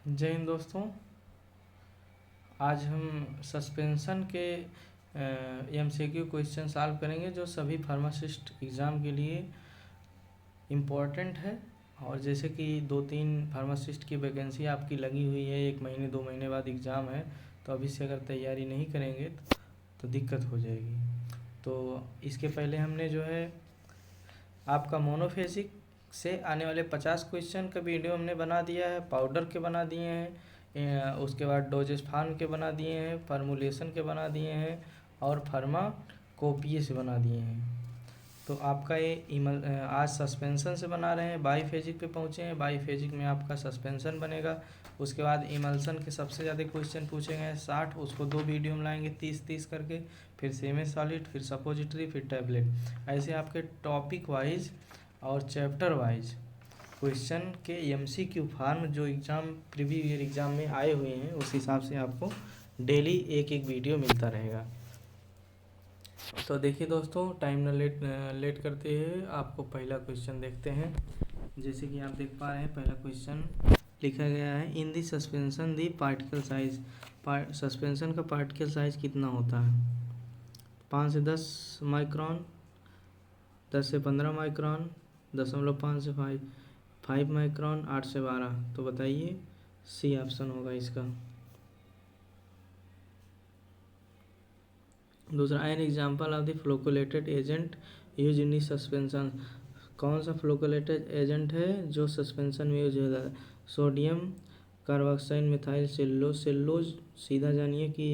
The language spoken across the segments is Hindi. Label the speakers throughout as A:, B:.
A: जय हिंद दोस्तों। आज हम सस्पेंशन के एमसीक्यू क्वेश्चन सॉल्व करेंगे जो सभी फार्मासिस्ट एग्ज़ाम के लिए इम्पॉर्टेंट है। और जैसे कि 2-3 फार्मासिस्ट की वैकेंसी आपकी लगी हुई है, 1 महीने 2 महीने बाद एग्ज़ाम है, तो अभी से अगर तैयारी नहीं करेंगे तो दिक्कत हो जाएगी। तो इसके पहले हमने जो है आपका मोनोफेसिक से आने वाले 50 क्वेश्चन का वीडियो हमने बना दिया है, पाउडर के बना दिए हैं, उसके बाद डोजेस फार्म के बना दिए हैं, फार्मूलेशन के बना दिए हैं और फार्माकोपिए से बना दिए हैं। तो आपका ये आज सस्पेंशन से बना रहे हैं, बाईफेजिक पे पहुँचे हैं। बाईफेजिक में आपका सस्पेंशन बनेगा। उसके बाद इमल्सन के सबसे ज़्यादा क्वेश्चन पूछे गए 60, उसको 2 वीडियो में लाएंगे 30-30 करके, फिर सेमी सॉलिड, फिर सपोजिटरी, फिर टैबलेट। ऐसे आपके टॉपिक वाइज और चैप्टर वाइज क्वेश्चन के एमसीक्यू फॉर्म जो एग्ज़ाम प्रीवियस ईयर एग्ज़ाम में आए हुए हैं उस हिसाब से आपको डेली एक एक वीडियो मिलता रहेगा। तो देखिए दोस्तों, टाइम न लेट करते हुए आपको पहला क्वेश्चन देखते हैं। जैसे कि आप देख पा रहे हैं, पहला क्वेश्चन लिखा गया है, in the suspension the particle size. Suspension का पार्टिकल साइज कितना होता है? 5 से 10 माइक्रोन, 10 से 15 माइक्रोन, 0.5 से 5 माइक्रोन, 8 से 12। तो बताइए, सी ऑप्शन होगा इसका। दूसरा, an example of the flocculated agent use in suspension. कौन सा फ्लोकुलेटेड एजेंट है जो सस्पेंशन में यूज होता है? Sodium carboxide methyl cellulose. Cellulose सीधा जानिए कि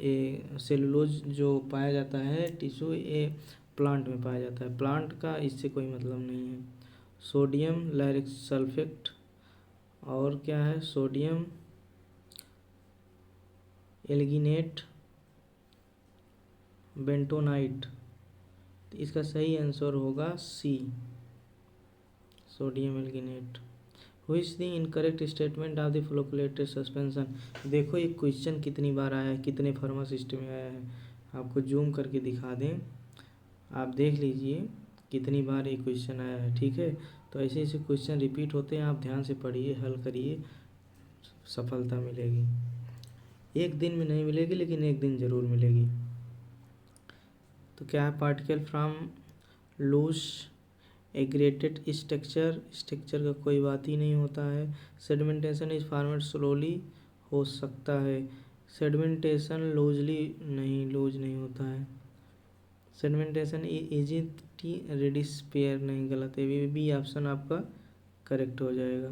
A: ये सेलुलोज जो पाया जाता है टिश्यू, ये प्लांट में पाया जाता है, प्लांट का इससे कोई मतलब नहीं है। सोडियम लैरिक सल्फेट और क्या है, सोडियम एल्गिनेट बेंटोनाइट। तो इसका सही आंसर होगा सी, सोडियम एल्गिनेट। हुई is the incorrect statement of the flocculated suspension. देखो ये क्वेश्चन कितनी बार आया है, कितने फार्मासिस्ट में आया है, आपको जूम करके दिखा दें, आप देख लीजिए कितनी बार ये क्वेश्चन आया है। ठीक है, तो ऐसे ऐसे क्वेश्चन रिपीट होते हैं, आप ध्यान से पढ़िए, हल करिए, सफलता मिलेगी। एक दिन में नहीं मिलेगी लेकिन एक दिन ज़रूर मिलेगी। तो क्या है, particle from loose aggregated structure का कोई बात ही नहीं होता है। सेडिमेंटेशन इज फॉर्मेड स्लोली हो सकता है। सेडिमेंटेशन लूज नहीं होता है। सेडिमेंटेशन इजिटी रेडिस पेयर नहीं, गलत है, बी ऑप्शन आपका करेक्ट हो जाएगा।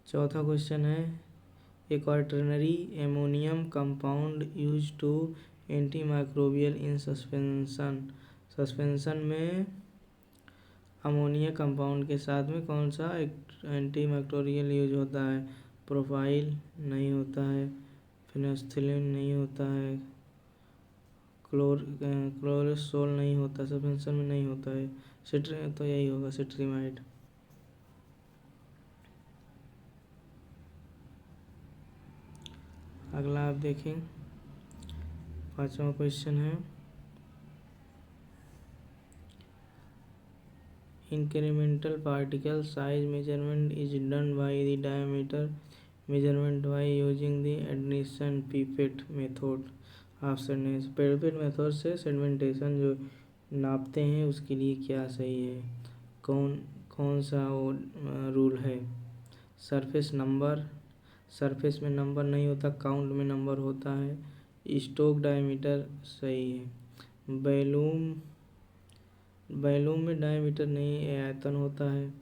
A: चौथा क्वेश्चन है, a quaternary ammonium compound use to anti microbial in suspension. Suspension में अमोनिया कंपाउंड के साथ में कौन सा एंटी माइक्रोबियल यूज होता है? प्रोपाइल नहीं होता है, फिनेस्थिलीन नहीं होता है, क्लोरोसोल नहीं होता, सस्पेंशन में नहीं होता है। तो यही होगा, सिट्रीमाइड। अगला आप देखें, 5वां क्वेश्चन है, incremental particle size measurement is done by the diameter measurement by using the addition pipette method. Option है, पिपेट मेथड से सेडिमेंटेशन जो नापते हैं उसके लिए क्या सही है? कौन कौन सा वो रूल है? सरफेस नंबर, सरफेस में नंबर नहीं होता, काउंट में नंबर होता है। स्टोक डायमीटर सही है। बैलूम में डायमीटर नहीं, आयतन होता है।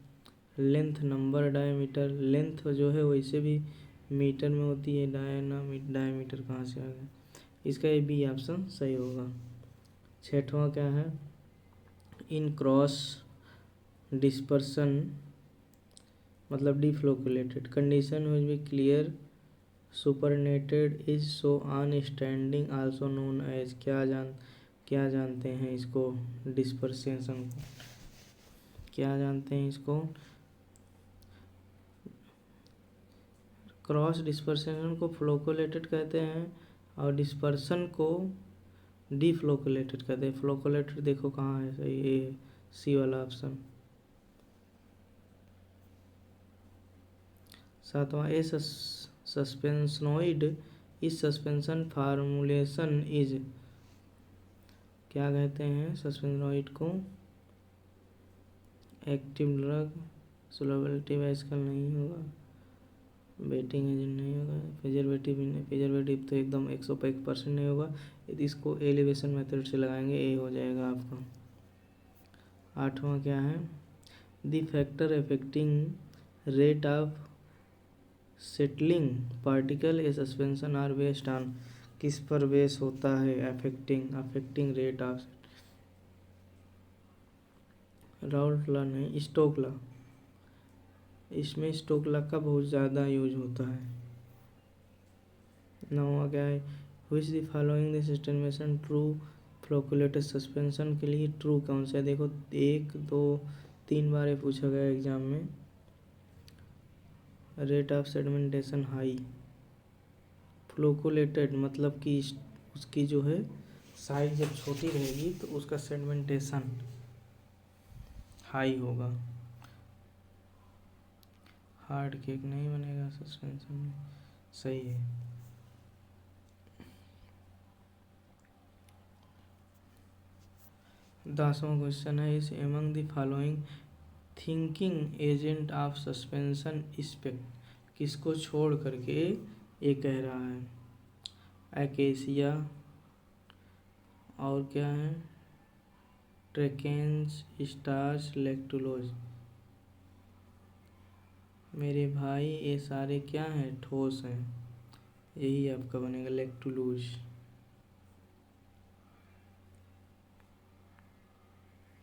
A: लेंथ नंबर डायमीटर, लेंथ जो है वैसे भी मीटर में होती है, डायमीटर कहाँ से आ गया? इसका ये बी ऑप्शन सही होगा। 6वां क्या है, इन क्रॉस डिस्पर्सन मतलब deflocculated condition which be clear supernatant is so on standing also known as. क्या जानते हैं इसको? डिस्पर्सेशन को क्या जानते हैं इसको? क्रॉस डिस्पर्सेशन को फ्लोकुलेटेड कहते हैं और डिस्पर्सन को डिफ्लोकुलेटेड कहते हैं। फ्लोकुलेटेड देखो कहाँ है, सही ये सी वाला ऑप्शन। 7वां, ए सस्पेंसनोइड इस सस्पेंशन फार्मूलेशन इज, क्या कहते हैं सस्पेंसनोइड को? एक्टिव ड्रग, सोलबिलिटी बाइसिकल नहीं होगा, बेटिंग एजेंट नहीं होगा, प्रिजर्वेटिव भी नहीं, प्रिजर्वेटिव तो एकदम 101% नहीं होगा। यदि इसको एलिवेशन मेथड से लगाएंगे ए हो जाएगा आपका। 8वां क्या है? The factor affecting rate of settling particle a suspension are based on, किस पर बेस होता है? Affecting rate of, Raoult law नहीं, स्टोक लॉ। इसमें स्टोक लॉ का बहुत ज़्यादा यूज होता है। 9वां क्या है? Which the following this estimation true flocculated suspension के लिए ट्रू कौन सा है? देखो 1, 2, 3 बार ये पूछा गया एग्जाम में। Rate of sedimentation high, flocculated मतलब कि उसकी जो है साइज जब छोटी रहेगी तो उसका सेडिमेंटेशन हाई होगा। हार्ड केक नहीं बनेगा सस्पेंशन में, सही है। दसवां क्वेश्चन है, is among the following thinking agent of suspension except, किसको छोड़ करके ये कह रहा है? एकेसिया, और क्या है? ट्रेकेंस, स्टार्च, लैक्टुलोज। मेरे भाई ये सारे क्या हैं? ठोस हैं, यही आपका बनेगा लैक्टुलोज।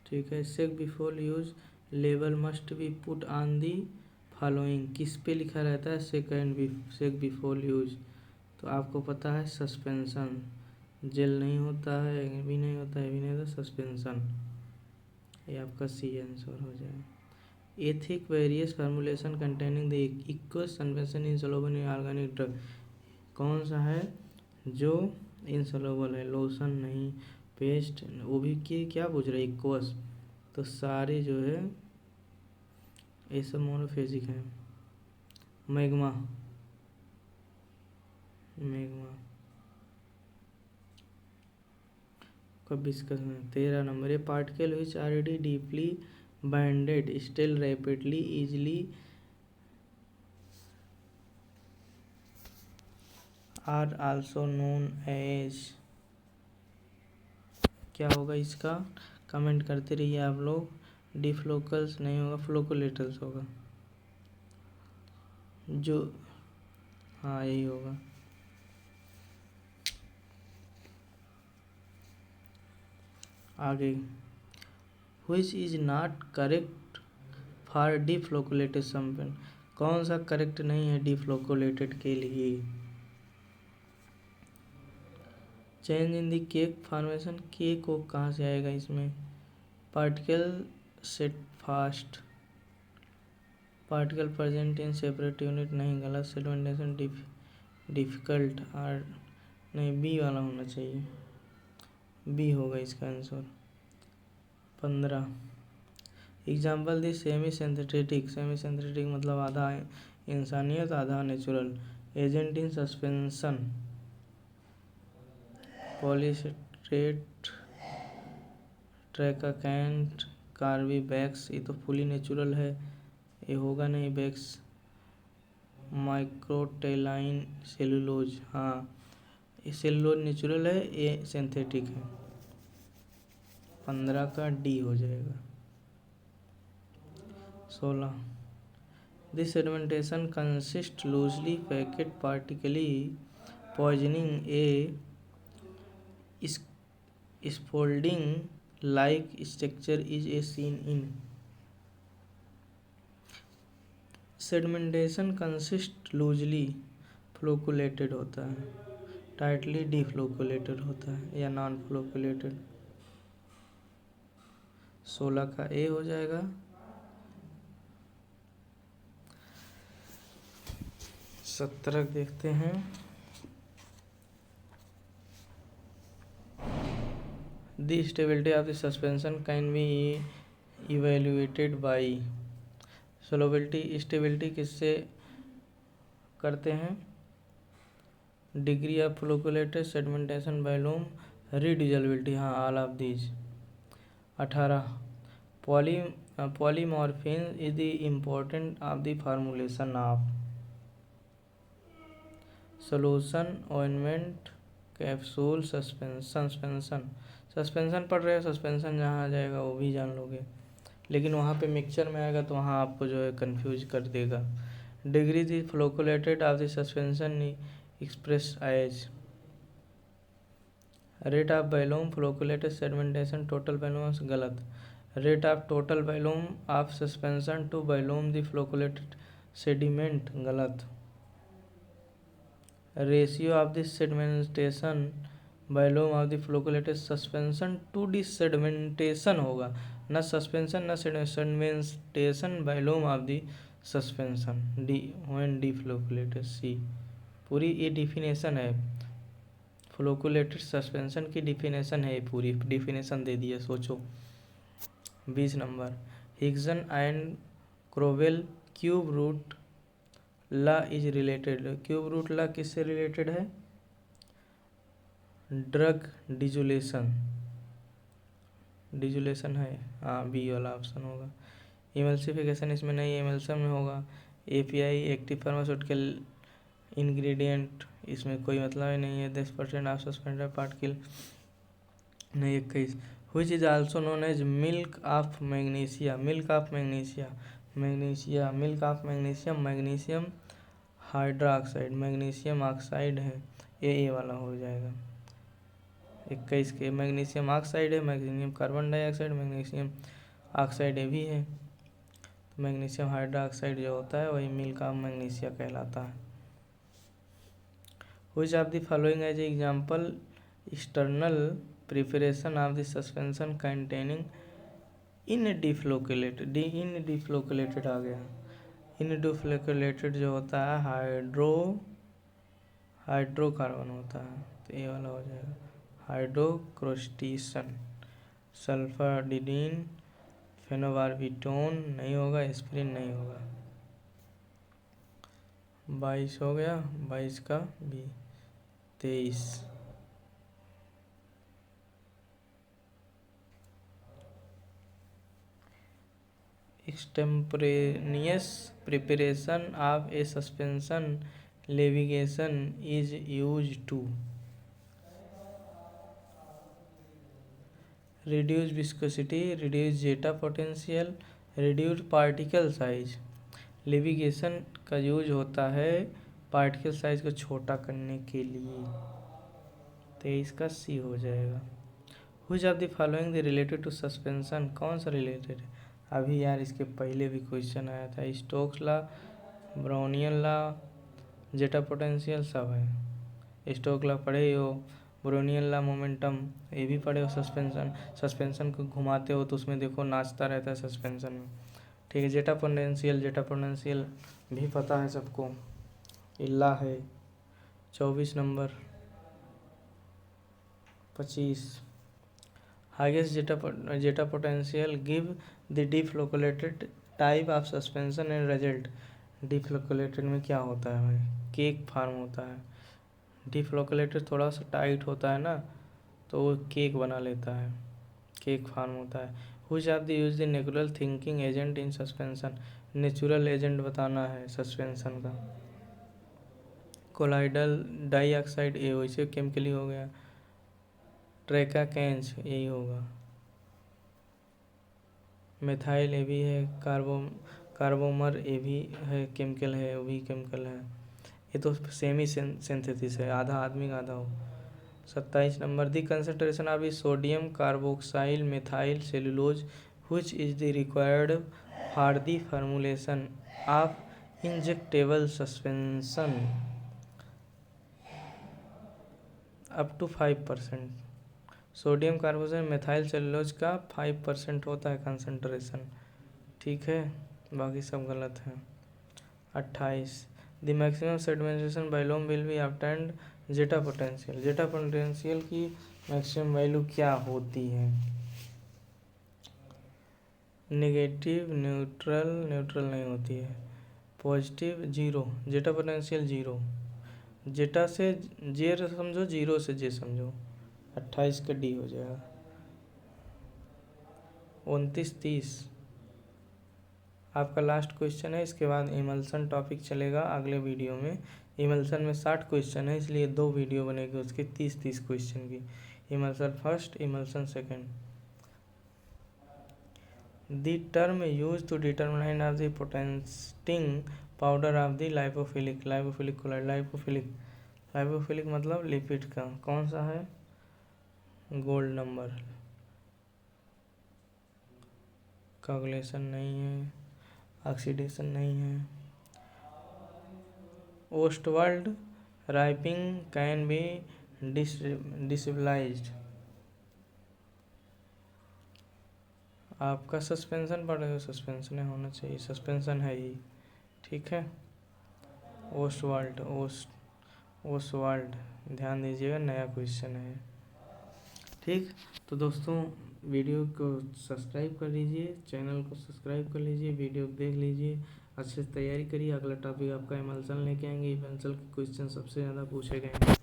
A: ठीक है। Shake before use label must be put on the following, किस पे लिखा रहता है सेक बिफोर यूज? तो आपको पता है सस्पेंशन, जेल नहीं होता है, ये भी नहीं होता है, ये भी नहीं होता, सस्पेंशन, ये आपका सी आंसर हो जाएगा। Ethic various formulation containing the equals suspension insoluble in organic drug, कौन सा है जो इनसॉल्युबल है? लोशन नहीं, पेस्ट, वो भी क्या पूछ रहा है? इक्वस, तो सारे जो है ये सब मोनोफेजिक हैं। मैग्मा कब डिस्कस में? 13 नंबर, ये particle which already deeply binded still rapidly easily are also known as, क्या होगा इसका? कमेंट करते रहिए आप लोग। डिफ्लोकल्स नहीं होगा, फ्लोकुलेटल्स होगा जो, हाँ यही होगा। आगे, which is not correct for deflocculated suspension, कौन सा करेक्ट नहीं है डिफ्लोकुलेटेड के लिए? Change in the cake formation, cake को कहाँ से आएगा इसमें? Particle set fast, particle present in separate unit नहीं, गलत। सेडिमेंटेशन डिफिकल्ट, और नहीं, बी वाला होना चाहिए, बी होगा इसका answer. 15, example the semi synthetic मतलब आधा इंसानियत आधा नेचुरल एजेंट इन सस्पेंशन, पॉलीसिट्रेट, ट्रैकाकैंट, कार्बीवैक्स, ये तो फुली नेचुरल है, ये होगा नहीं बैक्स। माइक्रोटेलाइन सेलुलोज, हाँ ये सेलुलोज नेचुरल है, ये सिंथेटिक है। 15 का डी हो जाएगा। 16, this sedimentation consist loosely packed particle possessing a scaffolding like structure is a seen in, sedimentation consist loosely flocculated होता है, टाइटली डिफ्लोकुलेटेड होता है, या नॉन फ्लोकुलेटेड। 16 का ए हो जाएगा। 17 देखते हैं। The stability of the suspension can be evaluated by, solubility, stability किससे करते हैं। Degree of flocculated sedimentation volume, redispersibility, हाँ all of these. 18 polymorphism is the important of the formulation of solution, ointment, capsule, suspension पढ़ रहे हो, सस्पेंशन जहाँ आ जाएगा वो भी जान लोगे, लेकिन वहाँ पे मिक्सचर में आएगा तो वहाँ आपको जो है कंफ्यूज कर देगा। Degree the flocculated of the suspension express as rate of volume flocculated sedimentation total volume, गलत। Rate of total volume of suspension to volume the flocculated sediment, गलत। Ratio of the sedimentation volume of the flocculated suspension to the sedimentation होगा, न सस्पेंशन न sedimentation volume of the suspension, D when deflocculated, C. पूरी ये डिफिनेशन है, फ्लोकुलेटेड सस्पेंशन की डिफिनेशन है, पूरी डिफिनेशन दे दी है, सोचो। 20 number Hixson and Crowell cube root law is related, cube root law किससे रिलेटेड है? ड्रग डिजुलेशन है, हाँ बी वाला ऑप्शन होगा। इमल्सिफिकेशन इसमें नहीं, इमल्सन में होगा। एपीआई एक्टिव फार्मास्यूटिकल इंग्रेडिएंट, इसमें कोई मतलब ही नहीं है। 10% ऑफ सस्पेंडेड पार्टिकल नहीं। 21 which is also known as milk of magnesia, milk of magnesium, magnesium hydroxide, magnesium oxide है, ये वाला हो जाएगा। 21 के मैग्नीशियम ऑक्साइड है, magnesium carbon dioxide, magnesium oxide ये भी है। तो मैग्नीशियम हाइड्रोक्साइड जो होता है वही मिल्क ऑफ मैग्नीशिया कहलाता है। Which of the following as example external preparation of the suspension containing in deflocculated आ गया। इन डिफ्लोकुलेटेड जो होता है हाइड्रोकार्बन होता है, तो ये वाला हो जाएगा हाइड्रोक्रोस्टिशन। सल्फाडिडीन, फेनोबार्बिटोन नहीं होगा, एस्पिरिन नहीं होगा। 22 हो गया, 22 का भी। 23 extemporaneous preparation of a suspension levigation is use to reduce viscosity, reduce zeta potential, reduce particle size. Levigation का यूज होता है पार्टिकल साइज को छोटा करने के लिए, 23 का सी हो जाएगा। Which of the following the related to suspension, कौन सा रिलेटेड है? अभी यार इसके पहले भी क्वेश्चन आया था, स्टोक्स लॉ, ब्राउनियन लॉ, जेटा पोटेंशियल सब है। स्टोक्स लॉ पढ़े हो, ब्राउनियन लॉ मोमेंटम ये भी पढ़े हो। सस्पेंशन को घुमाते हो तो उसमें देखो नाचता रहता है सस्पेंशन में, ठीक है। जेटा पोटेंशियल भी पता है सबको, इल्ला है। 24 number 25 highest zeta potential give the deflocculated type of suspension and result. Deflocculated में क्या होता है भाई? केक फार्म होता है। डिफ्लोकुलेटेड थोड़ा सा टाइट होता है ना, तो वो केक बना लेता है, केक फार्म होता है। Which of the use the natural thinking agent in suspension, natural agent बताना है सस्पेंशन का। कोलाइडल डाइऑक्साइड ये वैसे केमिकली हो गया। ट्रेका कैंच यही होगा। मिथाइल ये भी है। कार्बोमर ये भी है, केमिकल है, वो भी केमिकल है। ये तो सेमी सिंथेसिस है, आधा आदमी का आधा हो। 27 number the concentration of sodium carboxyl methyl cellulose which is the required for the formulation of injectable suspension, up to 5%। Sodium carboxide methyl cellulose का 5% होता है कंसंट्रेशन, ठीक है, बाकी सब गलत है। 28 the maximum sedimentation volume will be obtained zeta potential की मैक्सिमम वैल्यू क्या होती है? नेगेटिव, न्यूट्रल नहीं होती है। Positive zero, zeta potential zero, zeta से जे समझो, जीरो से जे समझो, 28 का डी हो जाएगा। 29 30 आपका लास्ट क्वेश्चन है। इसके बाद इमल्सन टॉपिक चलेगा अगले वीडियो में। इमल्सन में 60 क्वेश्चन है, इसलिए 2 वीडियो बनेगी उसके 30 क्वेश्चन की। Emulsion first, emulsion second. The term use to determine of the potenting powder of the lipophilic colloid. Lipophilic मतलब लिपिड का कौन सा है? Gold number. कोगुलेशन नहीं है, ऑक्सीडेशन नहीं है। Ostwald ripening can be destabilized. आपका सस्पेंशन पड़ेगा, सस्पेंशन होना चाहिए, सस्पेंशन है ही, ठीक है। ओस्टवाल्ड ध्यान दीजिएगा, नया क्वेश्चन है, ठीक। तो दोस्तों वीडियो को सब्सक्राइब कर लीजिए, चैनल को सब्सक्राइब कर लीजिए, वीडियो देख लीजिए, अच्छे से तैयारी करिए। अगला टॉपिक आपका इमल्सन लेके आएंगे। इमल्सन के क्वेश्चन सबसे ज़्यादा पूछे गए हैं।